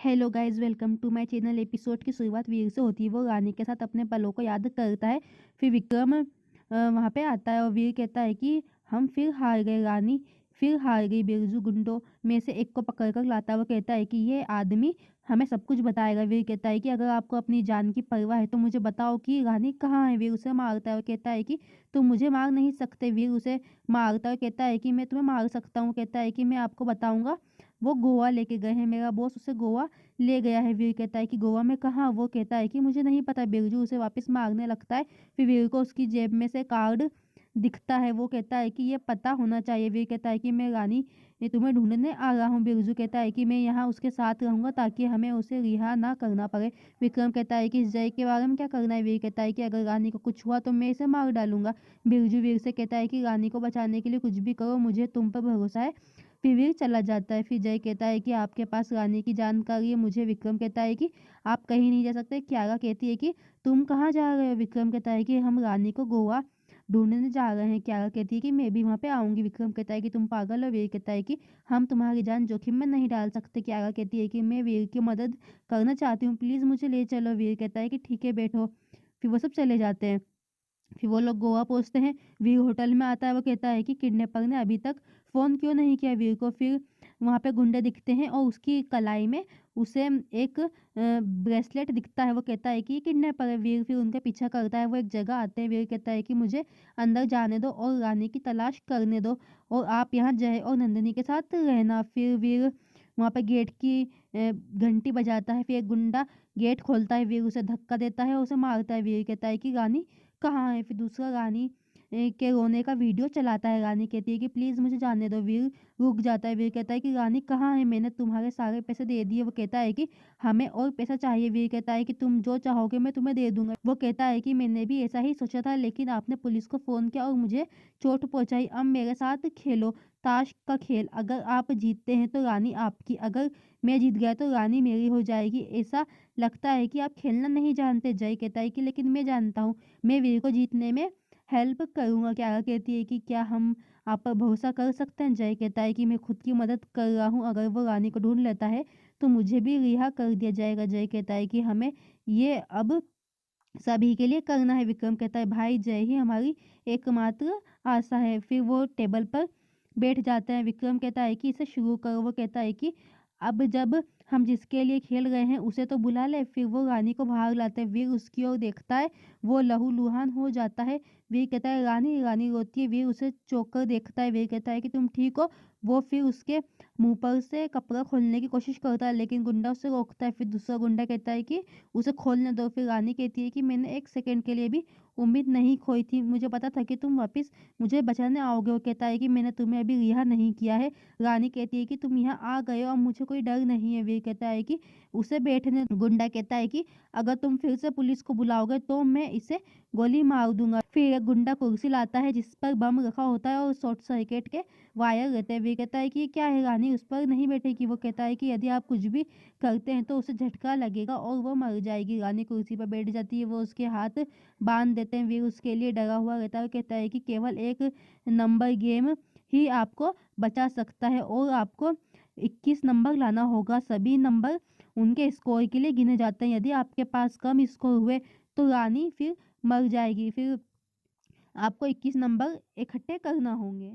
Hello guys, welcome to my channel. Episode की शुरुआत वीर से होती है। वो रानी के साथ अपने पलों को याद करता है। फिर विक्रम वहाँ पे आता है और वीर कहता है कि हम फिर हार गए रानी, फिर हार गई। बिरजू गुंडों में से एक को पकड़ कर लाता है। वो कहता है कि ये आदमी हमें सब कुछ बताएगा। वीर कहता है कि अगर आपको अपनी जान की परवाह है तो मुझे बताओ कि रानी कहाँ है। वीर उसे मारता है और कहता है कि तुम मुझे मार नहीं सकते। वीर उसे मारता है और कहता है कि मैं तुम्हें मार सकता हूँ। कहता है कि मैं आपको बताऊंगा। वो गोवा लेके गए हैं, मेरा बॉस उसे गोवा ले गया है। वीर कहता है कि गोवा में कहाँ। वो कहता है कि मुझे नहीं पता। बिरजू उसे वापस मारने लगता है। फिर वीर को उसकी जेब में से कार्ड दिखता है। वो कहता है कि ये पता होना चाहिए। वीर कहता है कि मैं रानी तुम्हें ढूंढने आ रहा हूँ। बिरजू कहता है कि मैं यहाँ उसके साथ रहूंगा ताकि हमें उसे रिहा ना करना पड़े। विक्रम कहता है कि इस जय के बारे में क्या करना है। वीर कहता है कि अगर रानी को कुछ हुआ तो मैं इसे मार डालूंगा। बिरजू वीर से कहता है कि रानी को बचाने के लिए कुछ भी करो, मुझे तुम पर भरोसा है। फिर वीर चला जाता है। फिर जय कहता है कि आपके पास रानी की जानकारी है। मुझे विक्रम कहता है कि आप कहीं नहीं जा सकते। क्यारा कहती है कि तुम कहाँ जा रहे हो। विक्रम कहता है कि हम रानी को गोवा ढूंढने जा रहे हैं। क्यारा कहती है कि मैं भी वहाँ पे आऊंगी। विक्रम कहता है कि तुम पागल हो। वीर कहता है कि हम तुम्हारी जान जोखिम में नहीं डाल सकते। क्यारा कहती है कि मैं वीर की मदद करना चाहती हूँ, प्लीज मुझे ले चलो। वीर कहता है कि ठीक है बैठो। फिर वो सब चले जाते हैं। फिर वो लोग गोवा पहुंचते हैं। वीर होटल में आता है। वो कहता है कि किडनैपर ने अभी तक फ़ोन क्यों नहीं किया वीर को। फिर वहाँ पे गुंडे दिखते हैं और उसकी कलाई में उसे एक ब्रेसलेट दिखता है। वो कहता है कि ये किडनैपर है। वीर फिर उनका पीछा करता है। वो एक जगह आते हैं। वीर कहता है कि मुझे अंदर जाने दो और रानी की तलाश करने दो और आप यहाँ जय और नंदिनी के साथ रहना। फिर वीर वहाँ पे गेट की घंटी बजाता है। फिर एक गुंडा गेट खोलता है। वीर उसे धक्का देता है और उसे मारता है। वीर कहता है कि रानी कहाँ है। फिर दूसरा रानी के रोने का वीडियो चलाता है। रानी कहती है कि प्लीज़ मुझे जाने दो। वीर रुक जाता है। वीर कहता है कि रानी कहाँ है, मैंने तुम्हारे सारे पैसे दे दिए। वो कहता है कि हमें और पैसा चाहिए। वीर कहता है कि तुम जो चाहोगे मैं तुम्हें दे दूंगा। वो कहता है कि मैंने भी ऐसा ही सोचा था, लेकिन आपने पुलिस को फ़ोन किया और मुझे चोट पहुंचाई। अब मेरे साथ खेलो ताश का खेल। अगर आप जीतते हैं तो रानी आपकी, अगर मैं जीत गया तो रानी मेरी हो जाएगी। ऐसा लगता है कि आप खेलना नहीं जानते। जय कहता है कि लेकिन मैं जानता हूँ, मैं वीर को जीतने में हेल्प करूँगा। क्यारा कहती है कि क्या हम आप पर भरोसा कर सकते हैं। जय कहता है कि मैं खुद की मदद कर रहा हूँ, अगर वो रानी को ढूंढ लेता है तो मुझे भी रिहा कर दिया जाएगा। जय कहता है कि हमें ये अब सभी के लिए करना है। विक्रम कहता है भाई जय ही हमारी एकमात्र आशा है। फिर वो टेबल पर बैठ जाते हैं। विक्रम कहता है कि इसे शुरू करो। वो कहता है कि अब जब हम जिसके लिए खेल रहे हैं उसे तो बुला ले। फिर वो रानी को बाहर लाते हैं। वीर उसकी ओर देखता है, वो लहूलुहान हो जाता है। वीर कहता है रानी। रानी रोती है। वीर उसे चौंक कर देखता है। वीर कहता है कि तुम ठीक हो। वो फिर उसके मुंह पर से कपड़ा खोलने की कोशिश करता है, लेकिन गुंडा उसे रोकता है। फिर दूसरा गुंडा कहता है कि उसे खोलने दो। फिर रानी कहती है कि मैंने एक सेकंड के लिए भी उम्मीद नहीं खोई थी, मुझे पता था कि तुम वापस मुझे बचाने आओगे। वो कहता है कि मैंने तुम्हें अभी रिहा नहीं किया है। रानी कहती है कि तुम यहाँ आ गए हो और मुझे कोई डर नहीं है। वीर कहता है कि उसे बैठने। गुंडा कहता है कि अगर तुम फिर से पुलिस को बुलाओगे तो मैं इसे गोली मार दूंगा। फिर एक गुंडा कुर्सी लाता है जिस पर बम रखा होता है और शॉर्ट सर्किट के वायर रहते हैं। वीर कहता है कि ये क्या है। रानी उस पर नहीं बैठेगी। वो कहता है कि यदि आप कुछ भी करते हैं तो उसे झटका लगेगा और वो मर जाएगी। रानी कुर्सी पर बैठ जाती है। वो उसके हाथ बांध देते हैं। वीर उसके लिए डरा हुआ रहता है। कहता है कि केवल एक नंबर गेम ही आपको बचा सकता है और आपको 21 नंबर लाना होगा। सभी नंबर उनके स्कोर के लिए गिने जाते हैं। यदि आपके पास कम स्कोर हुए तो रानी फिर मर जाएगी। फिर आपको 21 नंबर इकट्ठे करना होंगे।